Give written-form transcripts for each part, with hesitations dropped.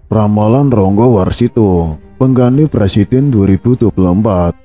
Ramalan Ronggo Warsito, pengganti Presiden 2024,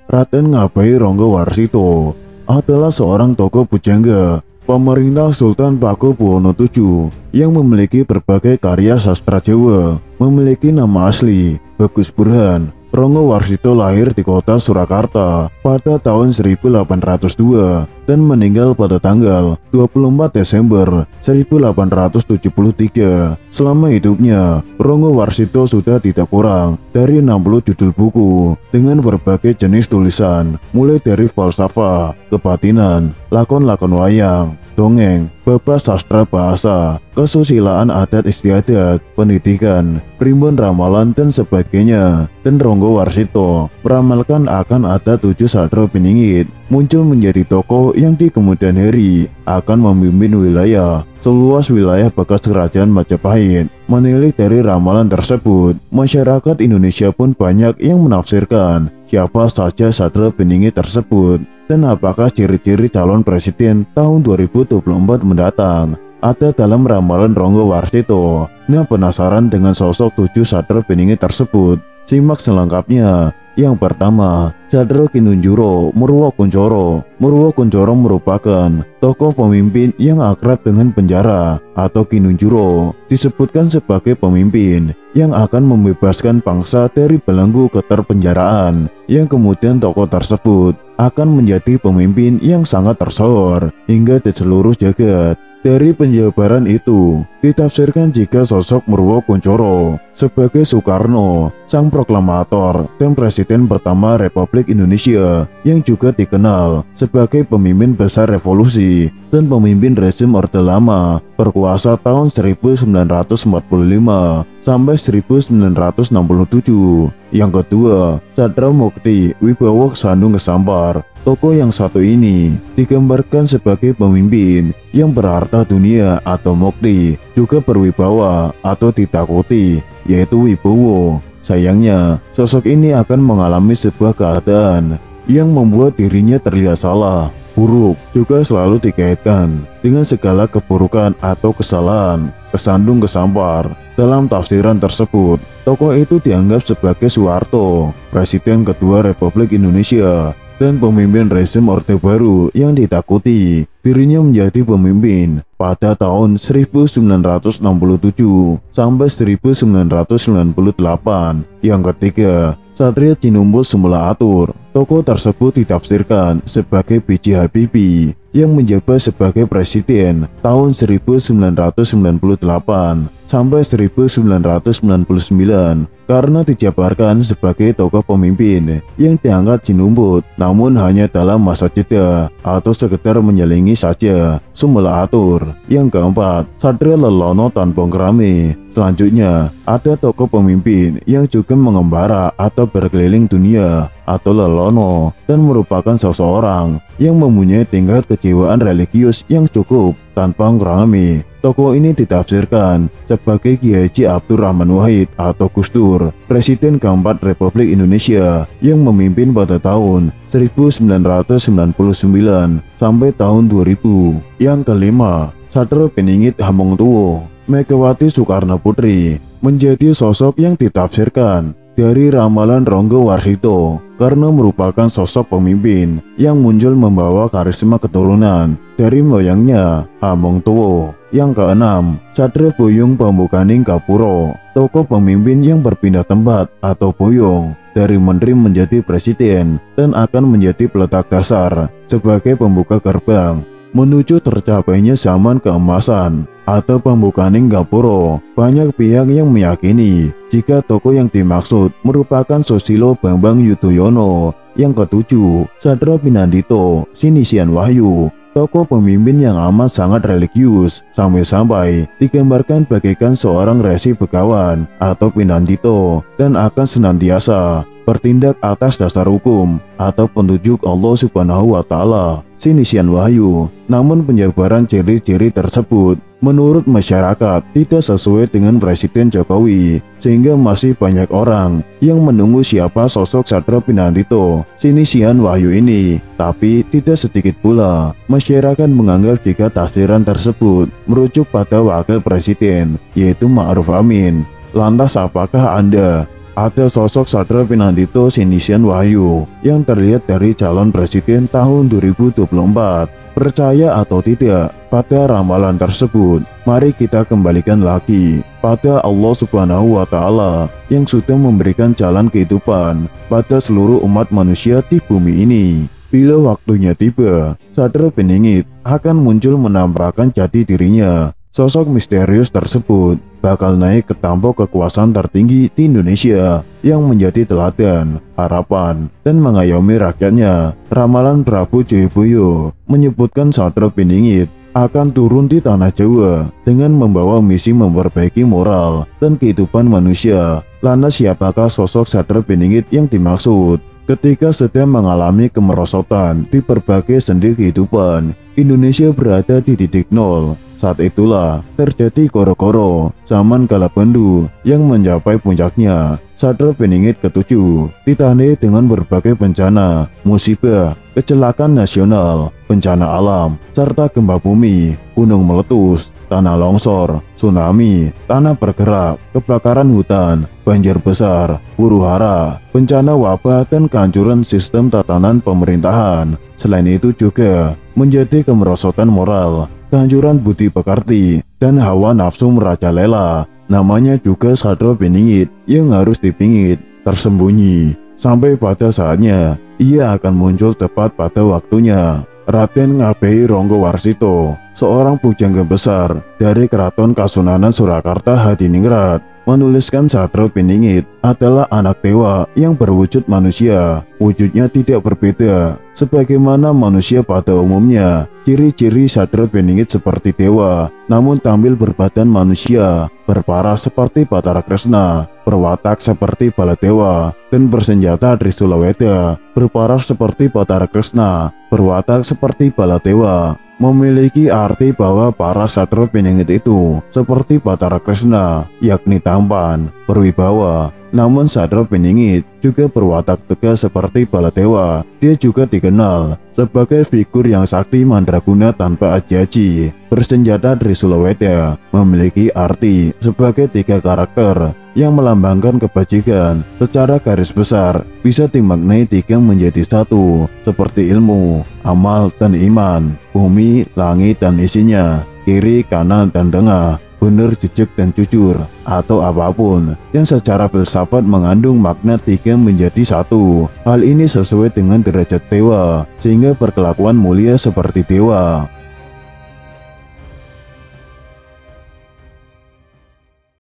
Raden Ngabai Ronggo Warsito adalah seorang tokoh pujangga pemerintah Sultan Pakubuwono VII yang memiliki berbagai karya sastra Jawa. Memiliki nama asli Bagus Burhan. Ronggo Warsito lahir di kota Surakarta pada tahun 1802 dan meninggal pada tanggal 24 Desember 1873. Selama hidupnya, Ronggo Warsito sudah tidak kurang dari 60 judul buku dengan berbagai jenis tulisan, mulai dari falsafah, kebatinan, lakon-lakon wayang, dongeng, bab sastra bahasa, kesusilaan adat istiadat, pendidikan, primbon ramalan dan sebagainya. Dan Ronggo Warsito meramalkan akan ada 7 Sadra Beningit muncul menjadi tokoh yang di kemudian hari akan memimpin wilayah seluas wilayah bekas kerajaan Majapahit. Menilik dari ramalan tersebut, masyarakat Indonesia pun banyak yang menafsirkan siapa saja Sadra Beningit tersebut dan apakah ciri-ciri calon presiden tahun 2024 mendatang ada dalam ramalan Ronggo Warsito. Nah, penasaran dengan sosok 7 Sadra Beningit tersebut? Simak selengkapnya. Yang pertama, Sadra Kinunjuro Murwokuncoro. Murwokuncoro merupakan tokoh pemimpin yang akrab dengan penjara atau Kinunjuro. Disebutkan sebagai pemimpin yang akan membebaskan bangsa dari belenggu keterpenjaraan, yang kemudian tokoh tersebut akan menjadi pemimpin yang sangat tersohor hingga di seluruh jagat. Dari penjabaran itu, ditafsirkan jika sosok Murwokuncoro sebagai Soekarno, sang proklamator dan presiden pertama Republik Indonesia, yang juga dikenal sebagai pemimpin besar revolusi dan pemimpin rezim Orde Lama, berkuasa tahun 1945 sampai 1967. Yang kedua, Sadra Mukti Wibowo Sandung Kesampar. Tokoh yang satu ini digambarkan sebagai pemimpin yang berharta dunia atau mukti, juga berwibawa atau ditakuti, yaitu Wibowo. Sayangnya, sosok ini akan mengalami sebuah keadaan yang membuat dirinya terlihat salah, buruk, juga selalu dikaitkan dengan segala keburukan atau kesalahan. Kesandung Kesampar. Dalam tafsiran tersebut, tokoh itu dianggap sebagai Soeharto, Presiden kedua Republik Indonesia dan pemimpin rezim Orde Baru yang ditakuti. Dirinya menjadi pemimpin pada tahun 1967 sampai 1998. Yang ketiga, Satria Cinumbu Semula Atur. Tokoh tersebut ditafsirkan sebagai B.J. Habibie yang menjabat sebagai presiden tahun 1998 sampai 1999 karena dijabarkan sebagai tokoh pemimpin yang diangkat Cinumbut, namun hanya dalam masa jeda atau sekedar menyelingi saja. Semula Atur. Yang keempat, Satria Lelono Tanpongkrame. Selanjutnya, ada tokoh pemimpin yang juga mengembara atau berkeliling dunia atau Lelono dan merupakan seseorang yang mempunyai tingkat kejiwaan religius yang cukup. Tanpongkrame. Tokoh ini ditafsirkan sebagai Kiai Haji Abdurrahman Wahid atau Gus Dur, Presiden keempat Republik Indonesia yang memimpin pada tahun 1999 sampai tahun 2000. Yang kelima, Sadra Beningit Hamengtuwo. Megawati Soekarno Putri menjadi sosok yang ditafsirkan dari ramalan Ronggo Warsito karena merupakan sosok pemimpin yang muncul membawa karisma keturunan dari moyangnya Hamengtuwo. Yang keenam, Sadra Boyong Pambukaning Kapuro. Tokoh pemimpin yang berpindah tempat atau boyong dari menteri menjadi presiden dan akan menjadi peletak dasar sebagai pembuka gerbang menuju tercapainya zaman keemasan atau Pambukaning Gapuro. Banyak pihak yang meyakini jika tokoh yang dimaksud merupakan Susilo Bambang Yudhoyono. Yang ketujuh, Sadra Pinandito Sinisian Wahyu. Tokoh pemimpin yang amat sangat religius, sampai-sampai digambarkan bagaikan seorang Resi Begawan atau Pinandito dan akan senantiasa bertindak atas dasar hukum atau petunjuk Allah Subhanahu wa Ta'ala. Sinisian Wahyu. Namun penjabaran ciri-ciri tersebut menurut masyarakat tidak sesuai dengan Presiden Jokowi, sehingga masih banyak orang yang menunggu siapa sosok Sadra Pinandito Sinisian Wahyu ini. Tapi tidak sedikit pula masyarakat menganggap jika tafsiran tersebut merujuk pada wakil presiden, yaitu Ma'ruf Amin. Lantas apakah Anda ada sosok Satrio Pinantito Sinisian Wahyu yang terlihat dari calon presiden tahun 2024? Percaya atau tidak pada ramalan tersebut? Mari kita kembalikan lagi pada Allah Subhanahu wa Ta'ala yang sudah memberikan jalan kehidupan pada seluruh umat manusia di bumi ini. Bila waktunya tiba, Satrio Piningit akan muncul menampakkan jati dirinya. Sosok misterius tersebut bakal naik ke tampuk kekuasaan tertinggi di Indonesia yang menjadi teladan, harapan, dan mengayomi rakyatnya. Ramalan Prabu Joyoboyo menyebutkan Satrio Piningit akan turun di tanah Jawa dengan membawa misi memperbaiki moral dan kehidupan manusia. Lantas siapakah sosok Satrio Piningit yang dimaksud? Ketika sedang mengalami kemerosotan di berbagai sendi kehidupan, Indonesia berada di titik nol. Saat itulah terjadi koro-koro zaman kala Bendu yang mencapai puncaknya. Satrio Piningit ke-7 ditandai dengan berbagai bencana, musibah, kecelakaan nasional, bencana alam, serta gempa bumi, gunung meletus, tanah longsor, tsunami, tanah bergerak, kebakaran hutan, banjir besar, huru-hara, bencana wabah, dan kehancuran sistem tatanan pemerintahan. Selain itu juga menjadi kemerosotan moral, kehancuran budi pekerti, dan hawa nafsu merajalela. Namanya juga Satrio Piningit yang harus dipingit, tersembunyi, sampai pada saatnya ia akan muncul tepat pada waktunya. Raden Ngabei Ronggowarsito, seorang pujangga besar dari Keraton Kasunanan Surakarta Hadiningrat, menuliskan Satrio Piningit adalah anak dewa yang berwujud manusia. Wujudnya tidak berbeda sebagaimana manusia pada umumnya. Ciri-ciri Satrio Piningit seperti dewa, namun tampil berbadan manusia, berparas seperti Batara Kresna, berwatak seperti Baladewa, dan bersenjata Trisula Weda, berparas seperti Batara Kresna, berwatak seperti Baladewa. Memiliki arti bahwa para Satrio Piningit itu seperti Batara Kresna, yakni tampan, berwibawa. Namun Satrio Piningit juga berwatak tegas seperti Baladewa. Dia juga dikenal sebagai figur yang sakti mandraguna tanpa aji-aji. Bersenjata Trisula Weda memiliki arti sebagai 3 karakter yang melambangkan kebajikan. Secara garis besar bisa dimaknai 3 menjadi 1, seperti ilmu, amal, dan iman, bumi, langit, dan isinya, kiri, kanan, dan tengah, benar, jejak, dan jujur, atau apapun yang secara filsafat mengandung makna 3 menjadi 1. Hal ini sesuai dengan derajat dewa, sehingga berkelakuan mulia seperti dewa.